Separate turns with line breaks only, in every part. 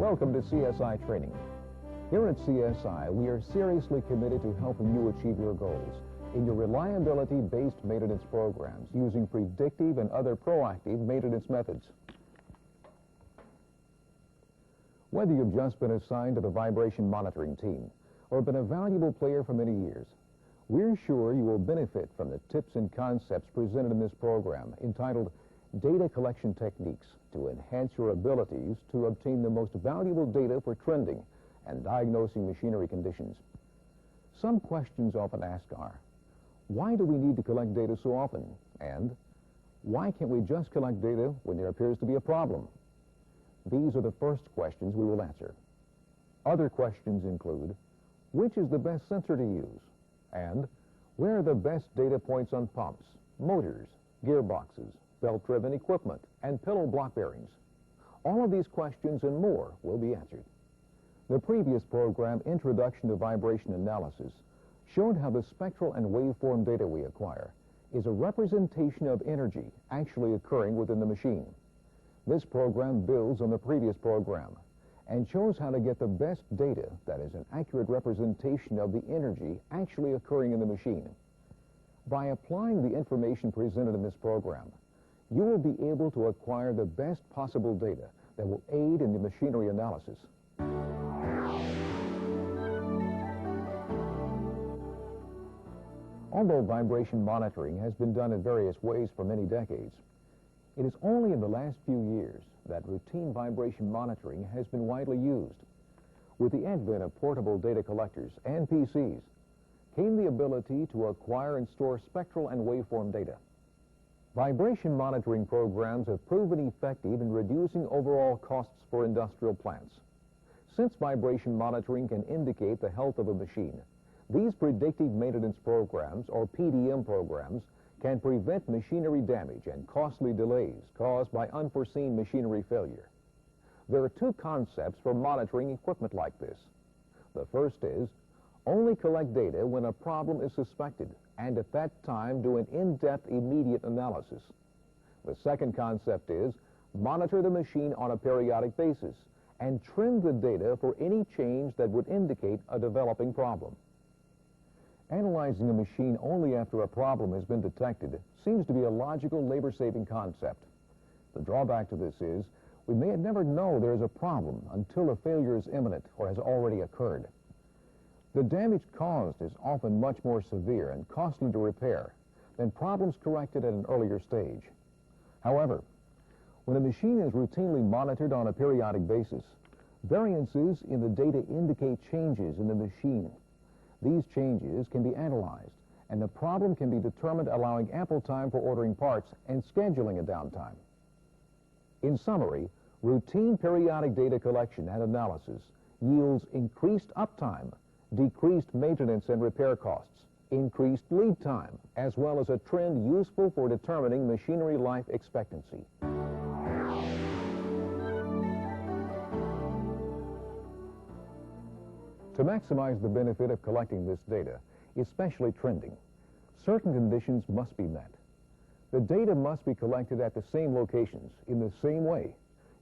Welcome to CSI Training. Here at CSI, we are seriously committed to helping you achieve your goals in your reliability-based maintenance programs using predictive and other proactive maintenance methods. Whether you've just been assigned to the vibration monitoring team or been a valuable player for many years, we're sure you will benefit from the tips and concepts presented in this program entitled Data Collection Techniques to enhance your abilities to obtain the most valuable data for trending and diagnosing machinery conditions. Some questions often asked are, why do we need to collect data so often? And why can't we just collect data when there appears to be a problem? These are the first questions we will answer. Other questions include, which is the best sensor to use? And where are the best data points on pumps, motors, gearboxes, belt-driven equipment, and pillow block bearings? All of these questions and more will be answered. The previous program, Introduction to Vibration Analysis, showed how the spectral and waveform data we acquire is a representation of energy actually occurring within the machine. This program builds on the previous program and shows how to get the best data that is an accurate representation of the energy actually occurring in the machine. By applying the information presented in this program, you will be able to acquire the best possible data that will aid in the machinery analysis. Although vibration monitoring has been done in various ways for many decades, it is only in the last few years that routine vibration monitoring has been widely used. With the advent of portable data collectors and PCs, came the ability to acquire and store spectral and waveform data. Vibration monitoring programs have proven effective in reducing overall costs for industrial plants. Since vibration monitoring can indicate the health of a machine, these predictive maintenance programs, or PDM programs, can prevent machinery damage and costly delays caused by unforeseen machinery failure. There are two concepts for monitoring equipment like this. The first is, only collect data when a problem is suspected, and at that time do an in-depth immediate analysis. The second concept is, monitor the machine on a periodic basis and trim the data for any change that would indicate a developing problem. Analyzing a machine only after a problem has been detected seems to be a logical, labor-saving concept. The drawback to this is, we may never know there is a problem until a failure is imminent or has already occurred. The damage caused is often much more severe and costly to repair than problems corrected at an earlier stage. However, when a machine is routinely monitored on a periodic basis, variances in the data indicate changes in the machine. These changes can be analyzed, and the problem can be determined, allowing ample time for ordering parts and scheduling a downtime. In summary, routine periodic data collection and analysis yields increased uptime, decreased maintenance and repair costs, increased lead time, as well as a trend useful for determining machinery life expectancy. To maximize the benefit of collecting this data, especially trending, certain conditions must be met. The data must be collected at the same locations, in the same way,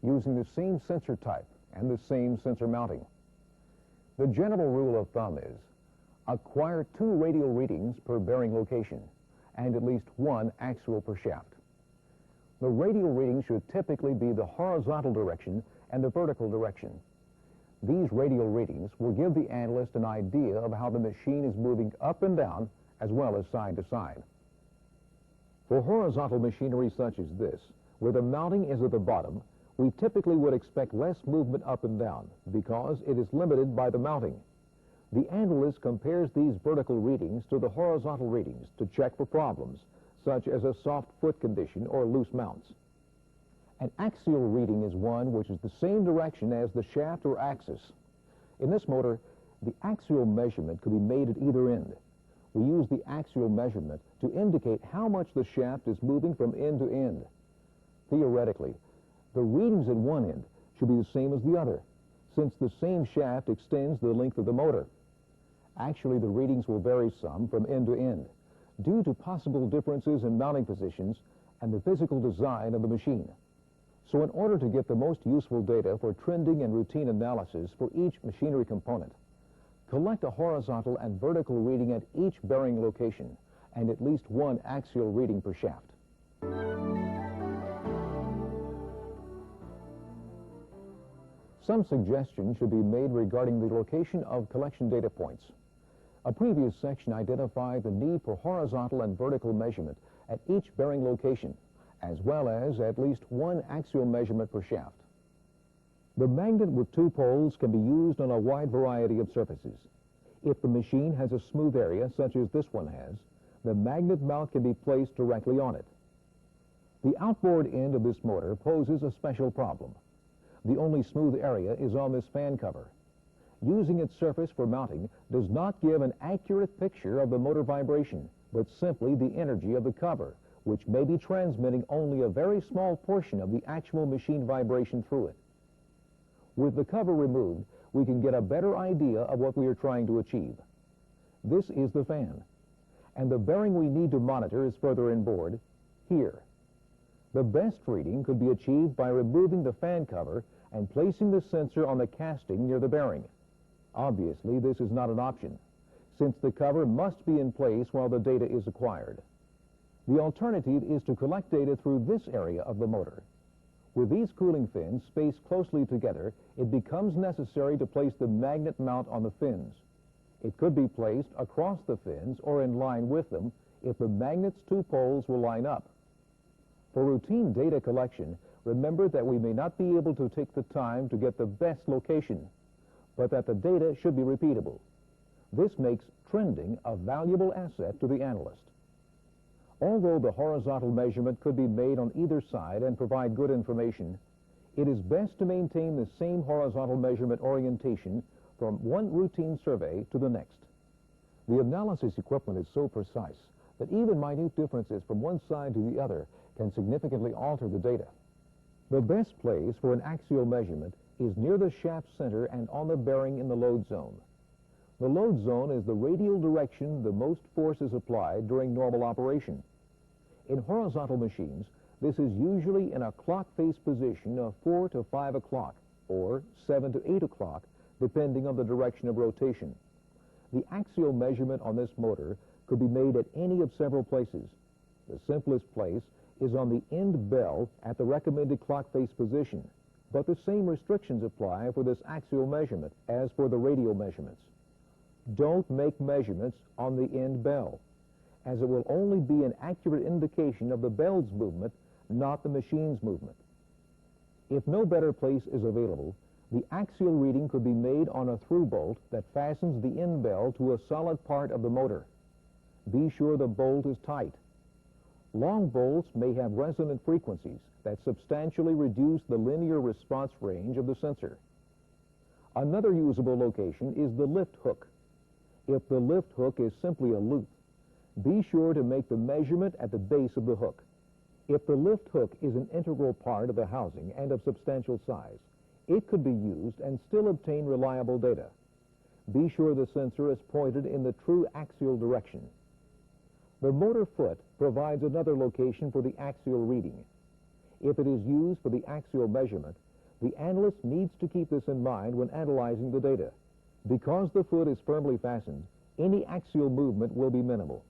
using the same sensor type and the same sensor mounting. The general rule of thumb is, acquire 2 radial readings per bearing location and at least 1 axial per shaft. The radial readings should typically be the horizontal direction and the vertical direction. These radial readings will give the analyst an idea of how the machine is moving up and down as well as side to side. For horizontal machinery such as this, where the mounting is at the bottom, we typically would expect less movement up and down because it is limited by the mounting. The analyst compares these vertical readings to the horizontal readings to check for problems, such as a soft foot condition or loose mounts. An axial reading is one which is the same direction as the shaft or axis. In this motor, the axial measurement could be made at either end. We use the axial measurement to indicate how much the shaft is moving from end to end. Theoretically, the readings at one end should be the same as the other, since the same shaft extends the length of the motor. Actually, the readings will vary some from end to end, due to possible differences in mounting positions and the physical design of the machine. So in order to get the most useful data for trending and routine analysis for each machinery component, collect a horizontal and vertical reading at each bearing location and at least one axial reading per shaft. Some suggestions should be made regarding the location of collection data points. A previous section identified the need for horizontal and vertical measurement at each bearing location, as well as at least one axial measurement per shaft. The magnet with two poles can be used on a wide variety of surfaces. If the machine has a smooth area, such as this one has, the magnet mount can be placed directly on it. The outboard end of this motor poses a special problem. The only smooth area is on this fan cover. Using its surface for mounting does not give an accurate picture of the motor vibration, but simply the energy of the cover, which may be transmitting only a very small portion of the actual machine vibration through it. With the cover removed, we can get a better idea of what we are trying to achieve. This is the fan, and the bearing we need to monitor is further inboard, here. The best reading could be achieved by removing the fan cover and placing the sensor on the casting near the bearing. Obviously, this is not an option, since the cover must be in place while the data is acquired. The alternative is to collect data through this area of the motor. With these cooling fins spaced closely together, it becomes necessary to place the magnet mount on the fins. It could be placed across the fins or in line with them if the magnet's two poles will line up. For routine data collection, remember that we may not be able to take the time to get the best location, but that the data should be repeatable. This makes trending a valuable asset to the analyst. Although the horizontal measurement could be made on either side and provide good information, it is best to maintain the same horizontal measurement orientation from one routine survey to the next. The analysis equipment is so precise that even minute differences from one side to the other can significantly alter the data. The best place for an axial measurement is near the shaft center and on the bearing in the load zone. The load zone is the radial direction the most force is applied during normal operation. In horizontal machines, this is usually in a clock face position of 4 to 5 o'clock or 7 to 8 o'clock, depending on the direction of rotation. The axial measurement on this motor could be made at any of several places. The simplest place is on the end bell at the recommended clock face position, but the same restrictions apply for this axial measurement as for the radial measurements. Don't make measurements on the end bell, as it will only be an accurate indication of the bell's movement, not the machine's movement. If no better place is available, the axial reading could be made on a through bolt that fastens the end bell to a solid part of the motor. Be sure the bolt is tight. Long bolts may have resonant frequencies that substantially reduce the linear response range of the sensor. Another usable location is the lift hook. If the lift hook is simply a loop, be sure to make the measurement at the base of the hook. If the lift hook is an integral part of the housing and of substantial size, it could be used and still obtain reliable data. Be sure the sensor is pointed in the true axial direction. The motor foot provides another location for the axial reading. If it is used for the axial measurement, the analyst needs to keep this in mind when analyzing the data. Because the foot is firmly fastened, any axial movement will be minimal.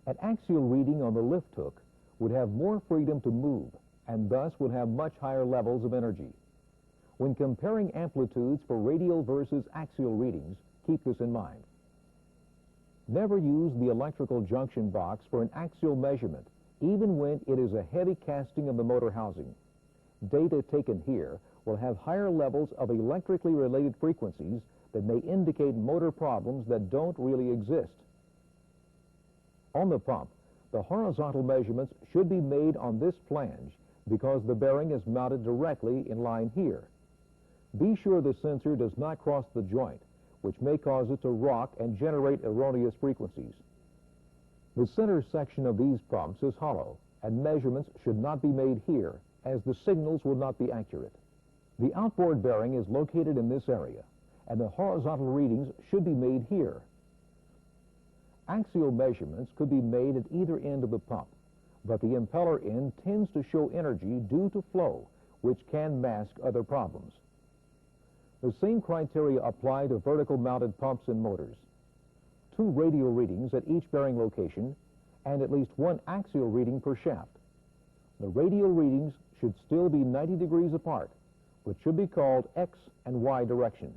An axial reading on the lift hook would have more freedom to move and thus would have much higher levels of energy. When comparing amplitudes for radial versus axial readings, keep this in mind. Never use the electrical junction box for an axial measurement, even when it is a heavy casting of the motor housing. Data taken here will have higher levels of electrically related frequencies that may indicate motor problems that don't really exist. On the pump, the horizontal measurements should be made on this flange because the bearing is mounted directly in line here. Be sure the sensor does not cross the joint, which may cause it to rock and generate erroneous frequencies. The center section of these pumps is hollow, and measurements should not be made here, as the signals will not be accurate. The outboard bearing is located in this area, and the horizontal readings should be made here. Axial measurements could be made at either end of the pump, but the impeller end tends to show energy due to flow, which can mask other problems. The same criteria apply to vertical mounted pumps and motors. 2 radial readings at each bearing location and at least 1 axial reading per shaft. The radial readings should still be 90 degrees apart, but should be called X and Y direction.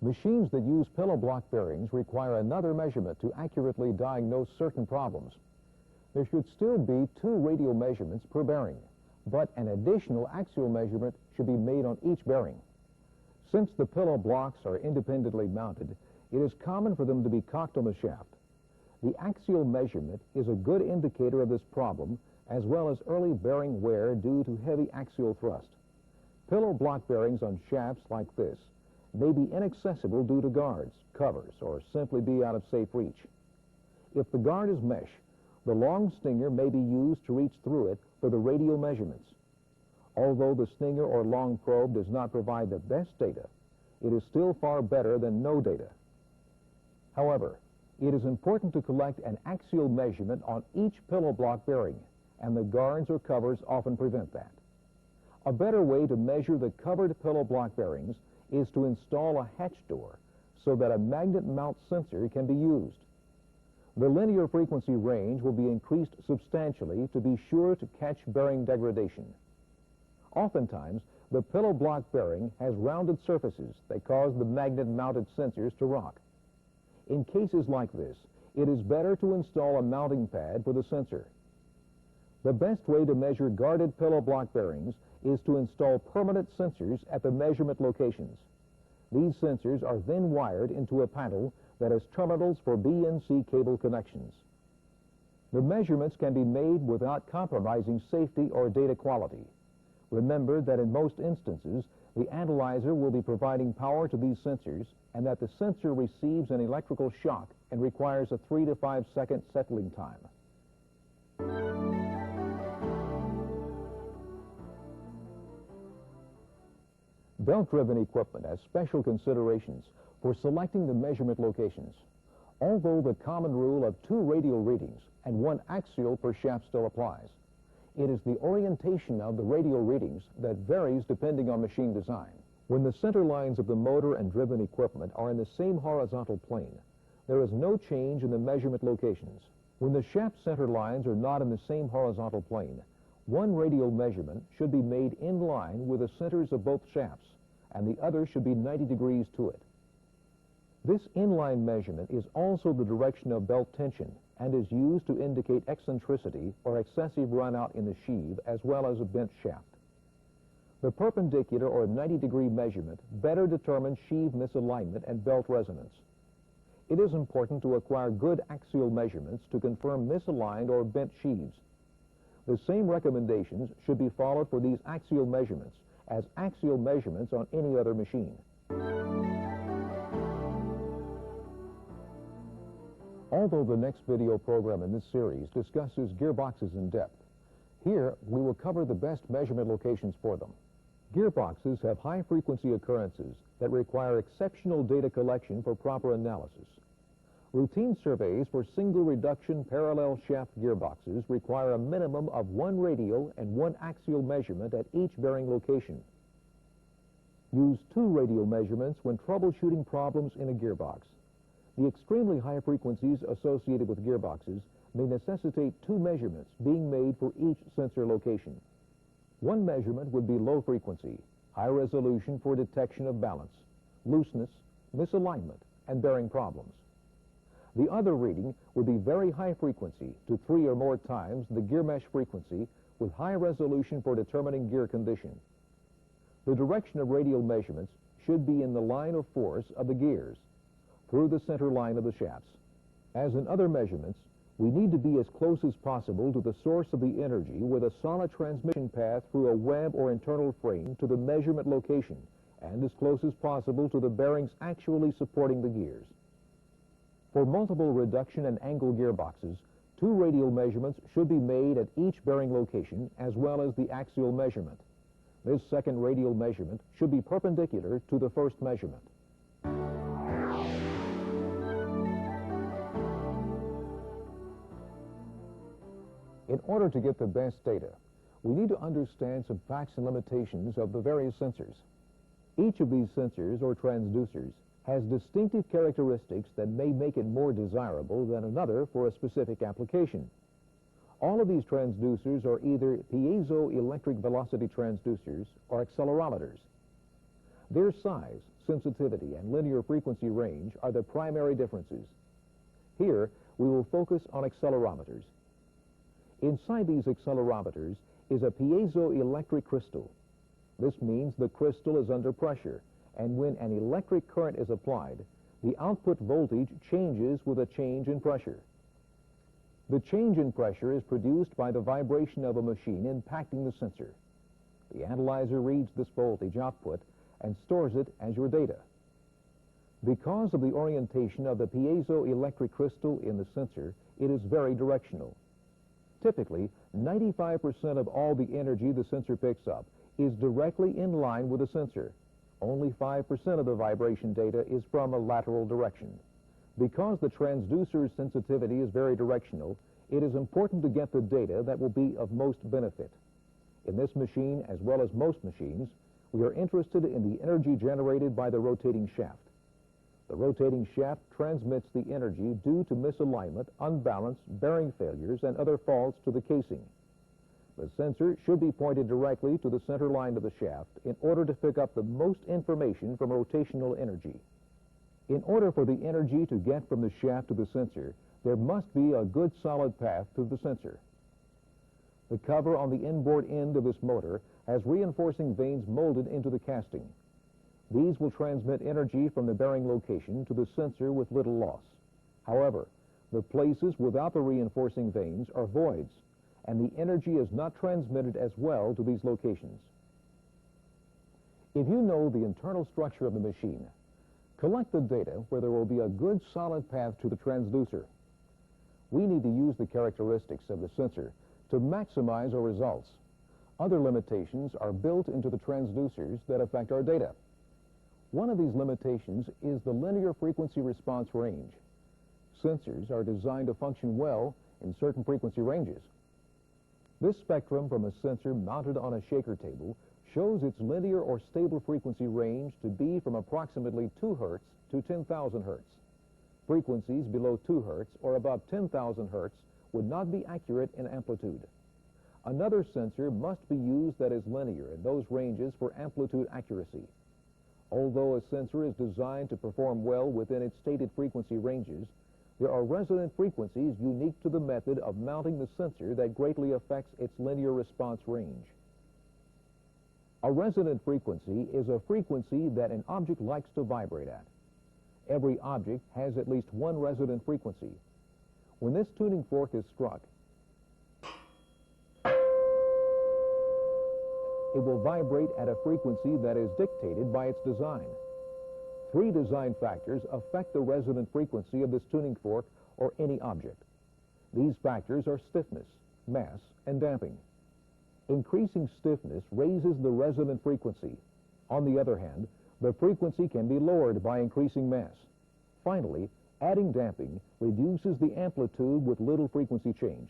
Machines that use pillow block bearings require another measurement to accurately diagnose certain problems. There should still be 2 radial measurements per bearing, but an additional axial measurement should be made on each bearing. Since the pillow blocks are independently mounted, it is common for them to be cocked on the shaft. The axial measurement is a good indicator of this problem, as well as early bearing wear due to heavy axial thrust. Pillow block bearings on shafts like this may be inaccessible due to guards, covers, or simply be out of safe reach. If the guard is mesh, the long stinger may be used to reach through it for the radial measurements. Although the stinger or long probe does not provide the best data, it is still far better than no data. However, it is important to collect an axial measurement on each pillow block bearing, and the guards or covers often prevent that. A better way to measure the covered pillow block bearings is to install a hatch door so that a magnet mount sensor can be used. The linear frequency range will be increased substantially to be sure to catch bearing degradation. Oftentimes, the pillow block bearing has rounded surfaces that cause the magnet-mounted sensors to rock. In cases like this, it is better to install a mounting pad for the sensor. The best way to measure guarded pillow block bearings is to install permanent sensors at the measurement locations. These sensors are then wired into a panel that has terminals for B and C cable connections. The measurements can be made without compromising safety or data quality. Remember that in most instances, the analyzer will be providing power to these sensors and that the sensor receives an electrical shock and requires a 3 to 5 second settling time. Belt-driven equipment has special considerations for selecting the measurement locations. Although the common rule of 2 radial readings and 1 axial per shaft still applies, it is the orientation of the radial readings that varies depending on machine design. When the center lines of the motor and driven equipment are in the same horizontal plane, there is no change in the measurement locations. When the shaft center lines are not in the same horizontal plane, 1 radial measurement should be made in line with the centers of both shafts, and the other should be 90 degrees to it. This inline measurement is also the direction of belt tension and is used to indicate eccentricity or excessive runout in the sheave as well as a bent shaft. The perpendicular or 90-degree measurement better determines sheave misalignment and belt resonance. It is important to acquire good axial measurements to confirm misaligned or bent sheaves. The same recommendations should be followed for these axial measurements as axial measurements on any other machine. Although the next video program in this series discusses gearboxes in depth, here we will cover the best measurement locations for them. Gearboxes have high-frequency occurrences that require exceptional data collection for proper analysis. Routine surveys for single reduction parallel shaft gearboxes require a minimum of 1 radial and 1 axial measurement at each bearing location. Use 2 radial measurements when troubleshooting problems in a gearbox. The extremely high frequencies associated with gearboxes may necessitate 2 measurements being made for each sensor location. 1 measurement would be low frequency, high resolution for detection of balance, looseness, misalignment, and bearing problems. The other reading would be very high frequency to 3 or more times the gear mesh frequency with high resolution for determining gear condition. The direction of radial measurements should be in the line of force of the gears through the center line of the shafts. As in other measurements, we need to be as close as possible to the source of the energy with a solid transmission path through a web or internal frame to the measurement location and as close as possible to the bearings actually supporting the gears. For multiple reduction and angle gearboxes, 2 radial measurements should be made at each bearing location as well as the axial measurement. This second radial measurement should be perpendicular to the first measurement. In order to get the best data, we need to understand some facts and limitations of the various sensors. Each of these sensors or transducers has distinctive characteristics that may make it more desirable than another for a specific application. All of these transducers are either piezoelectric velocity transducers or accelerometers. Their size, sensitivity, and linear frequency range are the primary differences. Here, we will focus on accelerometers. Inside these accelerometers is a piezoelectric crystal. This means the crystal is under pressure, and when an electric current is applied, the output voltage changes with a change in pressure. The change in pressure is produced by the vibration of a machine impacting the sensor. The analyzer reads this voltage output and stores it as your data. Because of the orientation of the piezoelectric crystal in the sensor, it is very directional. Typically, 95% of all the energy the sensor picks up is directly in line with the sensor. Only 5% of the vibration data is from a lateral direction. Because the transducer's sensitivity is very directional, it is important to get the data that will be of most benefit. In this machine, as well as most machines, we are interested in the energy generated by the rotating shaft. The rotating shaft transmits the energy due to misalignment, unbalance, bearing failures, and other faults to the casing. The sensor should be pointed directly to the center line of the shaft in order to pick up the most information from rotational energy. In order for the energy to get from the shaft to the sensor, there must be a good solid path to the sensor. The cover on the inboard end of this motor has reinforcing vanes molded into the casting. These will transmit energy from the bearing location to the sensor with little loss. However, the places without the reinforcing vanes are voids, and the energy is not transmitted as well to these locations. If you know the internal structure of the machine, collect the data where there will be a good solid path to the transducer. We need to use the characteristics of the sensor to maximize our results. Other limitations are built into the transducers that affect our data. One of these limitations is the linear frequency response range. Sensors are designed to function well in certain frequency ranges. This spectrum from a sensor mounted on a shaker table shows its linear or stable frequency range to be from approximately 2 Hertz to 10,000 Hertz. Frequencies below 2 Hertz or above 10,000 Hertz would not be accurate in amplitude. Another sensor must be used that is linear in those ranges for amplitude accuracy. Although a sensor is designed to perform well within its stated frequency ranges, there are resonant frequencies unique to the method of mounting the sensor that greatly affects its linear response range. A resonant frequency is a frequency that an object likes to vibrate at. Every object has at least one resonant frequency. When this tuning fork is struck, it will vibrate at a frequency that is dictated by its design. 3 design factors affect the resonant frequency of this tuning fork or any object. These factors are stiffness, mass, and damping. Increasing stiffness raises the resonant frequency. On the other hand, the frequency can be lowered by increasing mass. Finally, adding damping reduces the amplitude with little frequency change.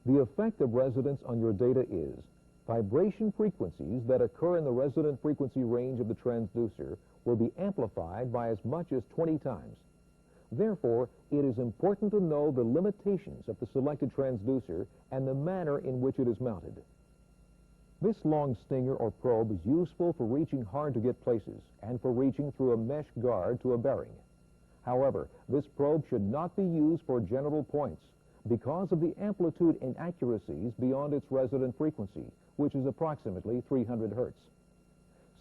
The effect of resonance on your data is vibration frequencies that occur in the resonant frequency range of the transducer will be amplified by as much as 20 times. Therefore, it is important to know the limitations of the selected transducer and the manner in which it is mounted. This long stinger or probe is useful for reaching hard-to-get places and for reaching through a mesh guard to a bearing. However, this probe should not be used for general points because of the amplitude inaccuracies beyond its resonant frequency, which is approximately 300 Hertz.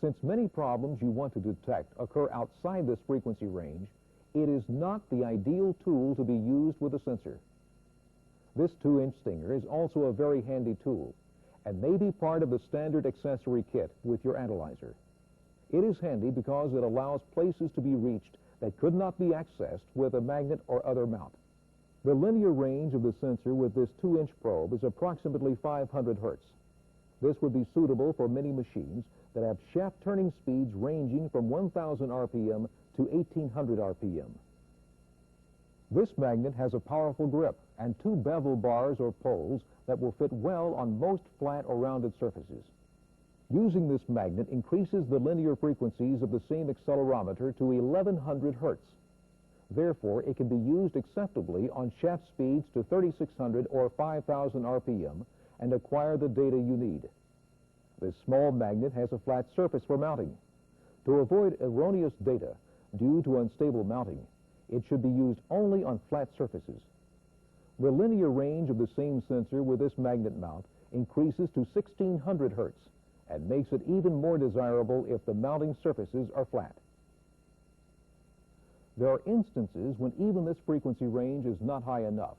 Since many problems you want to detect occur outside this frequency range, it is not the ideal tool to be used with a sensor. This 2-inch stinger is also a very handy tool and may be part of the standard accessory kit with your analyzer. It is handy because it allows places to be reached that could not be accessed with a magnet or other mount. The linear range of the sensor with this 2-inch probe is approximately 500 Hertz. This would be suitable for many machines that have shaft turning speeds ranging from 1,000 RPM to 1,800 RPM. This magnet has a powerful grip and 2 bevel bars or poles that will fit well on most flat or rounded surfaces. Using this magnet increases the linear frequencies of the same accelerometer to 1100 hertz. Therefore, it can be used acceptably on shaft speeds to 3600 or 5000 RPM and acquire the data you need. This small magnet has a flat surface for mounting. To avoid erroneous data due to unstable mounting, it should be used only on flat surfaces. The linear range of the same sensor with this magnet mount increases to 1600 hertz and makes it even more desirable if the mounting surfaces are flat. There are instances when even this frequency range is not high enough.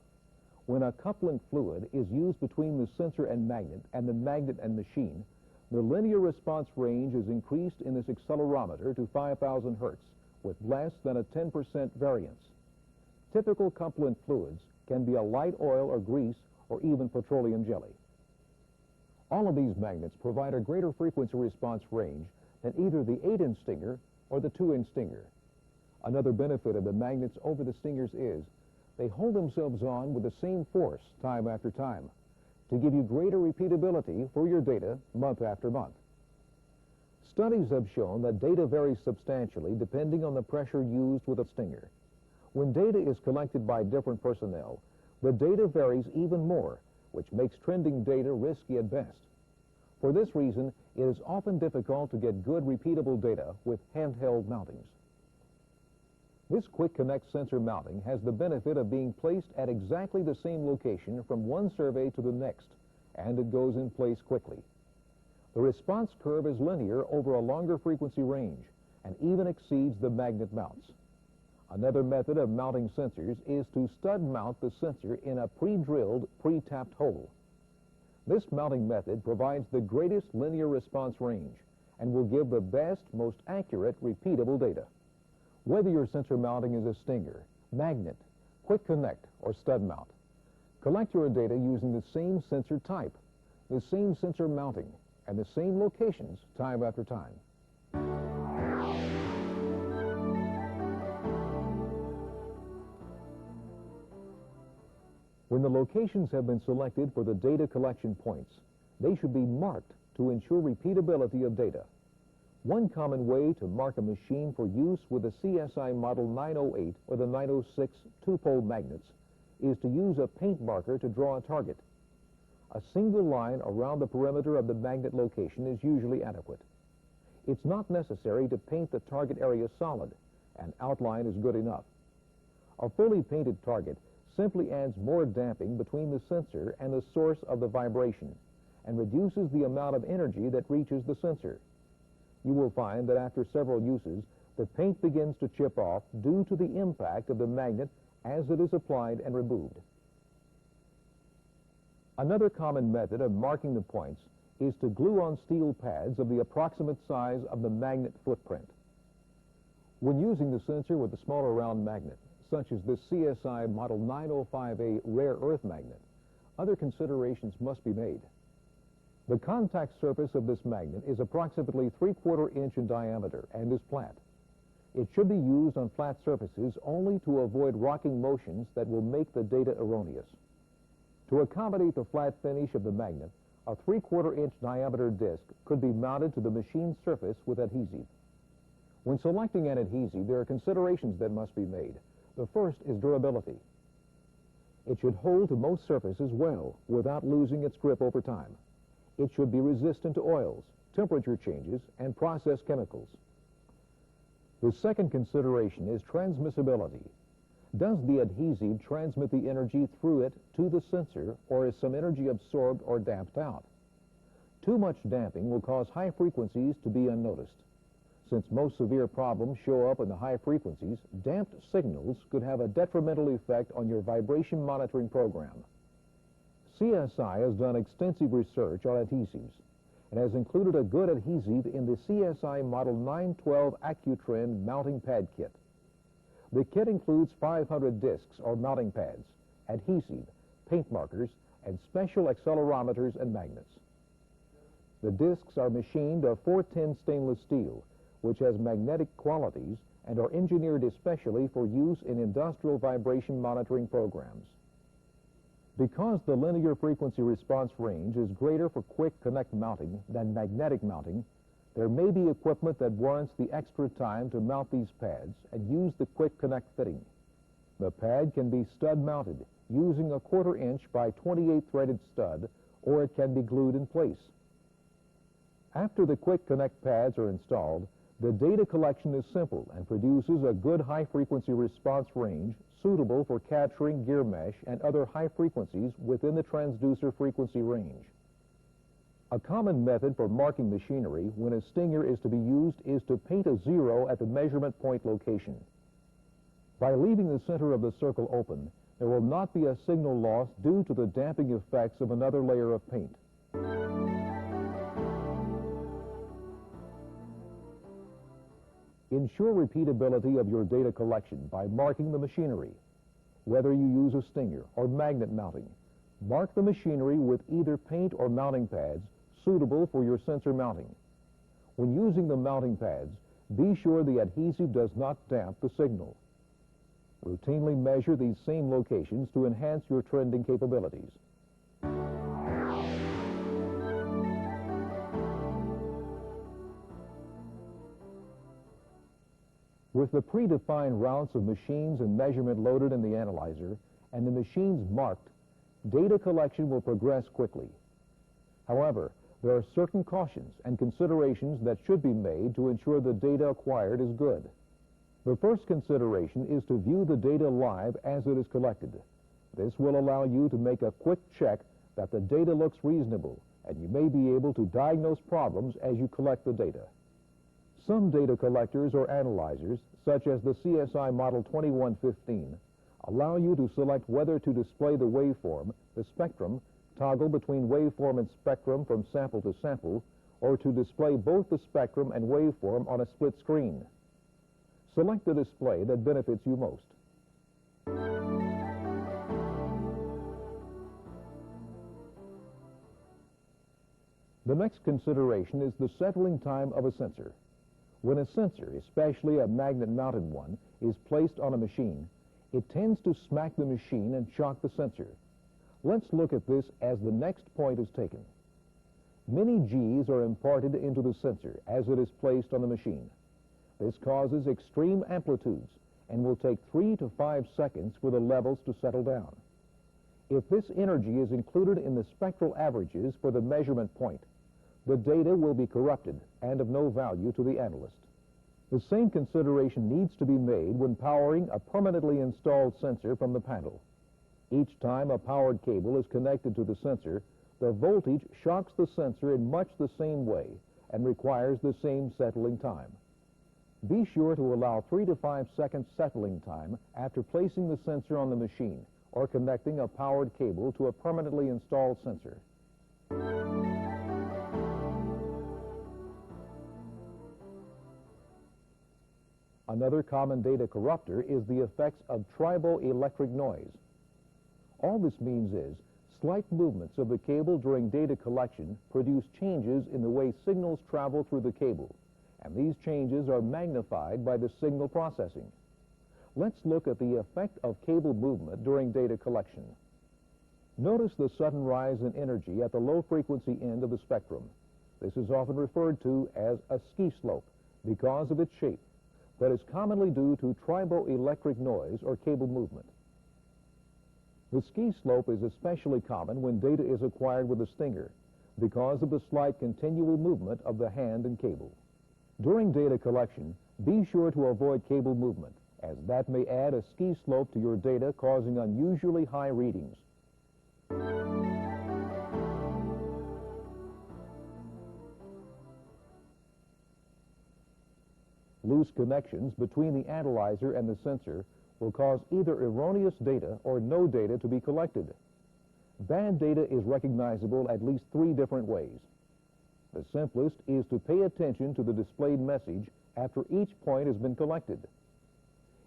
When a coupling fluid is used between the sensor and the magnet and machine, the linear response range is increased in this accelerometer to 5000 hertz with less than a 10% variance. Typical coupling fluids can be a light oil or grease or even petroleum jelly. All of these magnets provide a greater frequency response range than either the 8-inch stinger or the 2-inch stinger. Another benefit of the magnets over the stingers is they hold themselves on with the same force time after time to give you greater repeatability for your data month after month. Studies have shown that data varies substantially depending on the pressure used with a stinger. When data is collected by different personnel, the data varies even more, which makes trending data risky at best. For this reason, it is often difficult to get good repeatable data with handheld mountings. This Quick Connect sensor mounting has the benefit of being placed at exactly the same location from one survey to the next, and it goes in place quickly. The response curve is linear over a longer frequency range and even exceeds the magnet mounts. Another method of mounting sensors is to stud mount the sensor in a pre-drilled, pre-tapped hole. This mounting method provides the greatest linear response range and will give the best, most accurate, repeatable data. Whether your sensor mounting is a stinger, magnet, Quick Connect, or stud mount, collect your data using the same sensor type, the same sensor mounting, and the same locations time after time. When the locations have been selected for the data collection points, they should be marked to ensure repeatability of data. One common way to mark a machine for use with the CSI Model 908 or the 906 two-pole magnets is to use a paint marker to draw a target. A single line around the perimeter of the magnet location is usually adequate. It's not necessary to paint the target area solid. An outline is good enough. A fully painted target simply adds more damping between the sensor and the source of the vibration and reduces the amount of energy that reaches the sensor. You will find that after several uses, the paint begins to chip off due to the impact of the magnet as it is applied and removed. Another common method of marking the points is to glue on steel pads of the approximate size of the magnet footprint. When using the sensor with a smaller round magnet, such as this CSI Model 905A rare earth magnet, other considerations must be made. The contact surface of this magnet is approximately 3/4 inch in diameter and is flat. It should be used on flat surfaces only to avoid rocking motions that will make the data erroneous. To accommodate the flat finish of the magnet, a 3/4 inch diameter disc could be mounted to the machine surface with adhesive. When selecting an adhesive, there are considerations that must be made. The first is durability. It should hold to most surfaces well without losing its grip over time. It should be resistant to oils, temperature changes, and process chemicals. The second consideration is transmissibility. Does the adhesive transmit the energy through it to the sensor, or is some energy absorbed or damped out? Too much damping will cause high frequencies to be unnoticed. Since most severe problems show up in the high frequencies, damped signals could have a detrimental effect on your vibration monitoring program. CSI has done extensive research on adhesives and has included a good adhesive in the CSI Model 912 AccuTrend mounting pad kit. The kit includes 500 discs or mounting pads, adhesive, paint markers, and special accelerometers and magnets. The discs are machined of 410 stainless steel, which has magnetic qualities and are engineered especially for use in industrial vibration monitoring programs. Because the linear frequency response range is greater for quick connect mounting than magnetic mounting, there may be equipment that warrants the extra time to mount these pads and use the quick connect fitting. The pad can be stud mounted using a 1/4 inch by 28 threaded stud, or it can be glued in place. After the quick connect pads are installed, the data collection is simple and produces a good high-frequency response range suitable for capturing gear mesh and other high frequencies within the transducer frequency range. A common method for marking machinery when a stinger is to be used is to paint a 0 at the measurement point location. By leaving the center of the circle open, there will not be a signal loss due to the damping effects of another layer of paint. Ensure repeatability of your data collection by marking the machinery. Whether you use a stinger or magnet mounting, mark the machinery with either paint or mounting pads suitable for your sensor mounting. When using the mounting pads, be sure the adhesive does not damp the signal. Routinely measure these same locations to enhance your trending capabilities. With the predefined routes of machines and measurement loaded in the analyzer and the machines marked, data collection will progress quickly. However, there are certain cautions and considerations that should be made to ensure the data acquired is good. The first consideration is to view the data live as it is collected. This will allow you to make a quick check that the data looks reasonable, and you may be able to diagnose problems as you collect the data. Some data collectors or analyzers, such as the CSI Model 2115, allow you to select whether to display the waveform, the spectrum, toggle between waveform and spectrum from sample to sample, or to display both the spectrum and waveform on a split screen. Select the display that benefits you most. The next consideration is the settling time of a sensor. When a sensor, especially a magnet-mounted one, is placed on a machine, it tends to smack the machine and shock the sensor. Let's look at this as the next point is taken. Many G's are imparted into the sensor as it is placed on the machine. This causes extreme amplitudes and will take 3 to 5 seconds for the levels to settle down. If this energy is included in the spectral averages for the measurement point, the data will be corrupted and of no value to the analyst. The same consideration needs to be made when powering a permanently installed sensor from the panel. Each time a powered cable is connected to the sensor, the voltage shocks the sensor in much the same way and requires the same settling time. Be sure to allow 3 to 5 seconds settling time after placing the sensor on the machine or connecting a powered cable to a permanently installed sensor. Another common data corrupter is the effects of triboelectric noise. All this means is slight movements of the cable during data collection produce changes in the way signals travel through the cable, and these changes are magnified by the signal processing. Let's look at the effect of cable movement during data collection. Notice the sudden rise in energy at the low-frequency end of the spectrum. This is often referred to as a ski slope because of its shape, but is commonly due to triboelectric noise or cable movement. The ski slope is especially common when data is acquired with a stinger because of the slight continual movement of the hand and cable. During data collection, be sure to avoid cable movement, as that may add a ski slope to your data, causing unusually high readings. Loose connections between the analyzer and the sensor will cause either erroneous data or no data to be collected. Bad data is recognizable at least 3 different ways. The simplest is to pay attention to the displayed message after each point has been collected.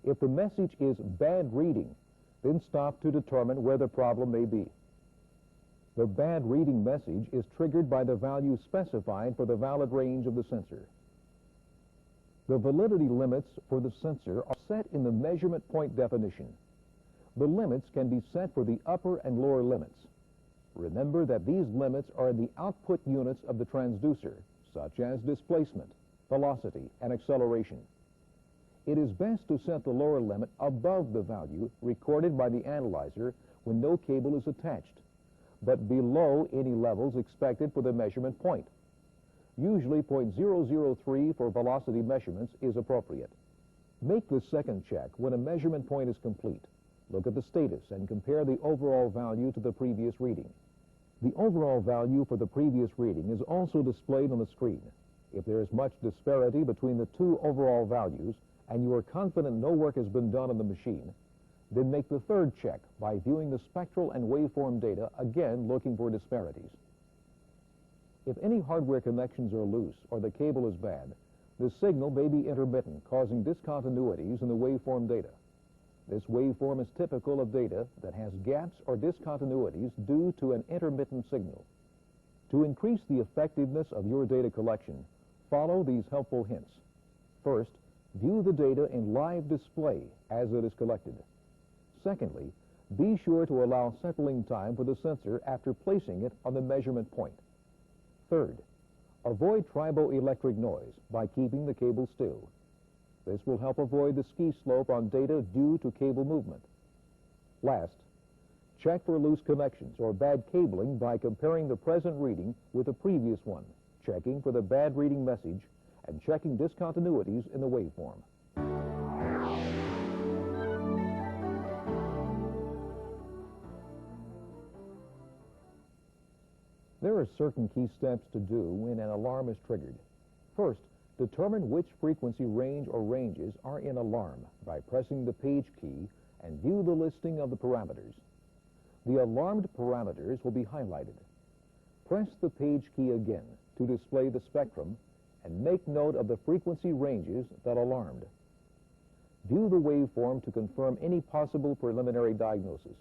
If the message is bad reading, then stop to determine where the problem may be. The bad reading message is triggered by the value specified for the valid range of the sensor. The validity limits for the sensor are set in the measurement point definition. The limits can be set for the upper and lower limits. Remember that these limits are the output units of the transducer, such as displacement, velocity, and acceleration. It is best to set the lower limit above the value recorded by the analyzer when no cable is attached, but below any levels expected for the measurement point. Usually 0.003 for velocity measurements is appropriate. Make the second check when a measurement point is complete. Look at the status and compare the overall value to the previous reading. The overall value for the previous reading is also displayed on the screen. If there is much disparity between the two overall values and you are confident no work has been done on the machine, then make the third check by viewing the spectral and waveform data, again looking for disparities. If any hardware connections are loose or the cable is bad, the signal may be intermittent, causing discontinuities in the waveform data. This waveform is typical of data that has gaps or discontinuities due to an intermittent signal. To increase the effectiveness of your data collection, follow these helpful hints. First, view the data in live display as it is collected. Secondly, be sure to allow settling time for the sensor after placing it on the measurement point. Third, avoid triboelectric noise by keeping the cable still. This will help avoid the ski slope on data due to cable movement. Last, check for loose connections or bad cabling by comparing the present reading with the previous one, checking for the bad reading message, and checking discontinuities in the waveform. There are certain key steps to do when an alarm is triggered. First, determine which frequency range or ranges are in alarm by pressing the page key and view the listing of the parameters. The alarmed parameters will be highlighted. Press the page key again to display the spectrum and make note of the frequency ranges that alarmed. View the waveform to confirm any possible preliminary diagnosis.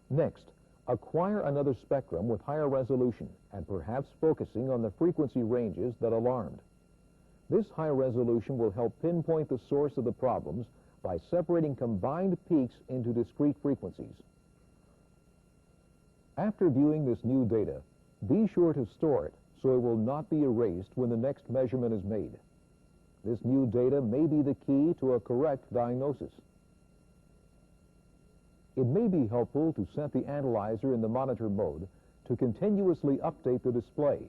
Next, acquire another spectrum with higher resolution and perhaps focusing on the frequency ranges that alarmed. This high resolution will help pinpoint the source of the problems by separating combined peaks into discrete frequencies. After viewing this new data, be sure to store it so it will not be erased when the next measurement is made. This new data may be the key to a correct diagnosis. It may be helpful to set the analyzer in the monitor mode to continuously update the display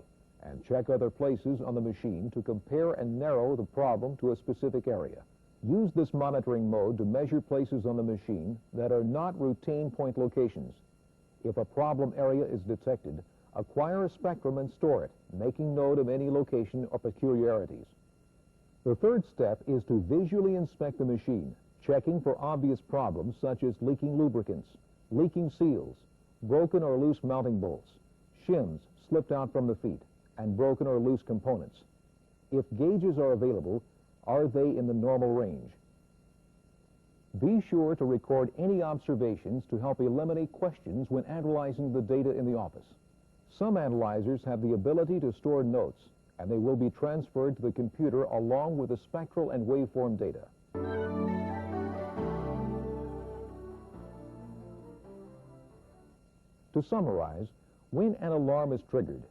and check other places on the machine to compare and narrow the problem to a specific area. Use this monitoring mode to measure places on the machine that are not routine point locations. If a problem area is detected, acquire a spectrum and store it, making note of any location or peculiarities. The third step is to visually inspect the machine, checking for obvious problems such as leaking lubricants, leaking seals, broken or loose mounting bolts, shims slipped out from the feet, and broken or loose components. If gauges are available, are they in the normal range? Be sure to record any observations to help eliminate questions when analyzing the data in the office. Some analyzers have the ability to store notes, and they will be transferred to the computer along with the spectral and waveform data. To summarize, when an alarm is triggered,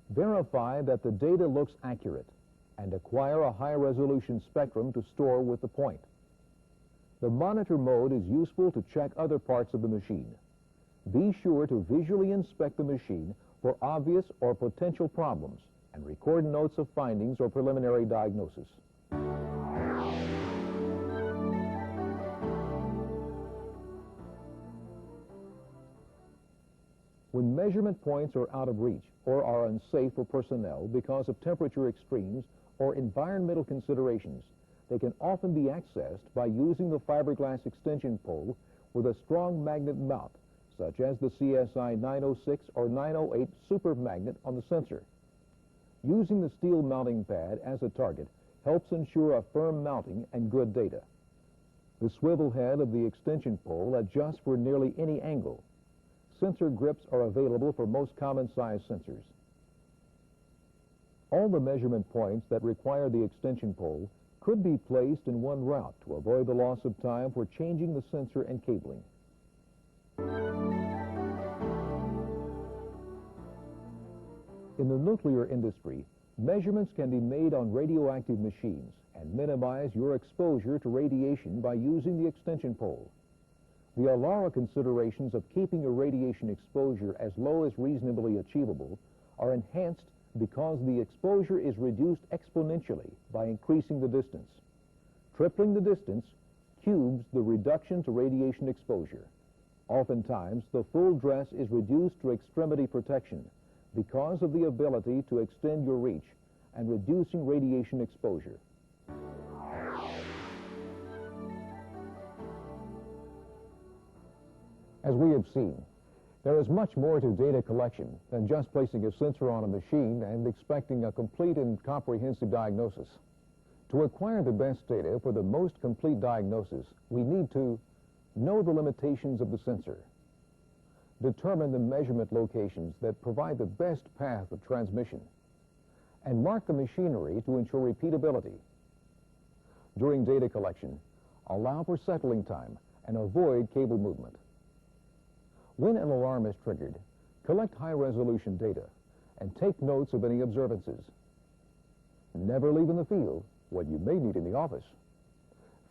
verify that the data looks accurate and acquire a high-resolution spectrum to store with the point. The monitor mode is useful to check other parts of the machine. Be sure to visually inspect the machine for obvious or potential problems and record notes of findings or preliminary diagnosis. When measurement points are out of reach or are unsafe for personnel because of temperature extremes or environmental considerations, they can often be accessed by using the fiberglass extension pole with a strong magnet mount, such as the CSI 906 or 908 super magnet on the sensor. Using the steel mounting pad as a target helps ensure a firm mounting and good data. The swivel head of the extension pole adjusts for nearly any angle. Sensor grips are available for most common size sensors. All the measurement points that require the extension pole could be placed in one route to avoid the loss of time for changing the sensor and cabling. In the nuclear industry, measurements can be made on radioactive machines and minimize your exposure to radiation by using the extension pole. The ALARA considerations of keeping your radiation exposure as low as reasonably achievable are enhanced because the exposure is reduced exponentially by increasing the distance. Tripling the distance cubes the reduction to radiation exposure. Oftentimes, the full dress is reduced to extremity protection because of the ability to extend your reach and reducing radiation exposure. As we have seen, there is much more to data collection than just placing a sensor on a machine and expecting a complete and comprehensive diagnosis. To acquire the best data for the most complete diagnosis, we need to know the limitations of the sensor, determine the measurement locations that provide the best path of transmission, and mark the machinery to ensure repeatability. During data collection, allow for settling time and avoid cable movement. When an alarm is triggered, collect high-resolution data and take notes of any observances. Never leave in the field what you may need in the office.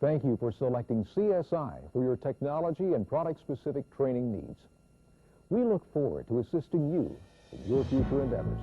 Thank you for selecting CSI for your technology and product-specific training needs. We look forward to assisting you in your future endeavors.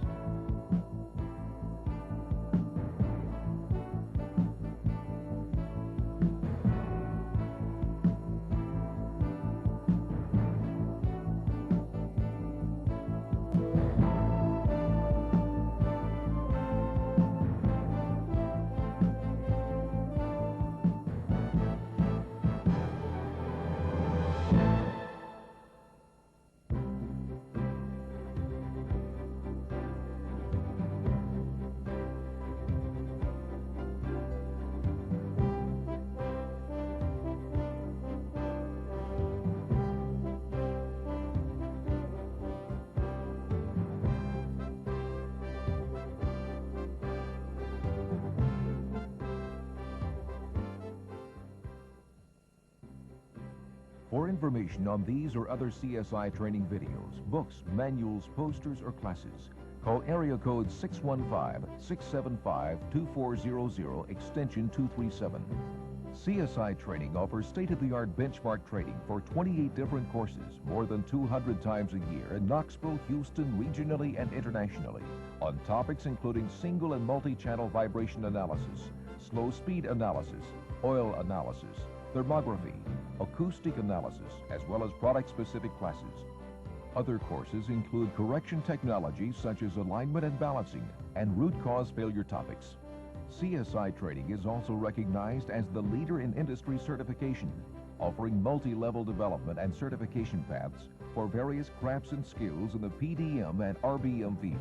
For information on these or other CSI training videos, books, manuals, posters, or classes, call area code 615-675-2400, extension 237. CSI Training offers state-of-the-art benchmark training for 28 different courses, more than 200 times a year in Knoxville, Houston, regionally and internationally, on topics including single and multi-channel vibration analysis, slow speed analysis, oil analysis, thermography, acoustic analysis, as well as product-specific classes. Other courses include correction technologies such as alignment and balancing and root cause failure topics. CSI Training is also recognized as the leader in industry certification, offering multi-level development and certification paths for various crafts and skills in the PDM and RBM field.